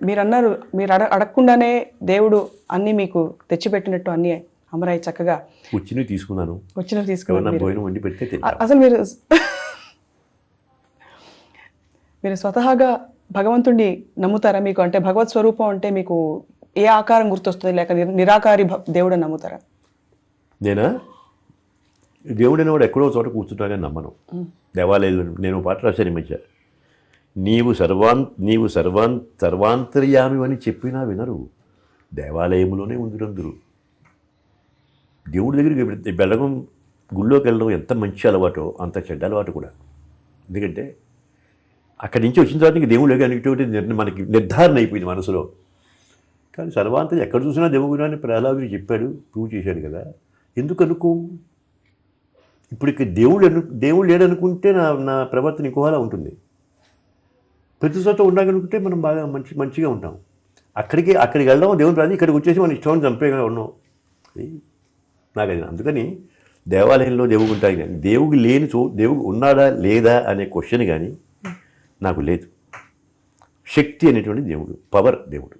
మీరు అన్నారు, మీరు అడగకుండానే దేవుడు అన్నీ మీకు తెచ్చిపెట్టినట్టు అన్నీ అమరాయి చక్కగా వచ్చినవి తీసుకున్నాను. భోజనం వండి పెడితే అసలు మీరు స్వతహాగా భగవంతుడిని నమ్ముతారా? మీకు అంటే భగవత్ స్వరూపం అంటే మీకు ఏ ఆకారం గుర్తొస్తుంది, లేక నిరాకారి దేవుడు నమ్ముతారా? నేనా? దేవుడు అనేవాడు ఎక్కడో చోట కూర్చుంటానని నమ్మను. దేవాలయాలు నేను పాట రాశాను ఈ మధ్య, నీవు సర్వాంతర్యామి అని చెప్పినా వినరు, దేవాలయంలోనే ఉందిరందురు. దేవుడి దగ్గరికి వెళ్ళడం, గుళ్ళోకి వెళ్ళడం ఎంత మంచి అలవాటో అంత చెడ్డ అలవాటు కూడా. ఎందుకంటే అక్కడి నుంచి వచ్చిన తర్వాత నీకు దేవుడు అనేటువంటి మనకి నిర్ధారణ అయిపోయింది మనసులో. కానీ సర్వాంతర్యం ఎక్కడ చూసినా దేవుడు అని ప్రహ్లాదుడు చెప్పాడు, ప్రూవ్ చేశాడు కదా. ఎందుకు అనుకో? ఇప్పుడు ఇక్కడ దేవుడు లేడనుకుంటే నా ప్రవర్తన ఇంకోలా ఉంటుంది. ప్రతి చోట ఉండగలుగుతుంటే మనం బాగా మంచిగా ఉంటాం. అక్కడికి వెళ్ళడం దేవుని ప్రార్థన, ఇక్కడికి వచ్చేసి మనం ఇష్టం చంపేగా ఉన్నాం. నాకు అది అందుకని దేవాలయంలో దేవుడు ఉంటాయి కానీ దేవుడు లేని దేవుడు ఉన్నాడా లేదా అనే క్వశ్చన్ కానీ నాకు లేదు. శక్తి అనేటువంటి దేవుడు, పవర్ దేవుడు.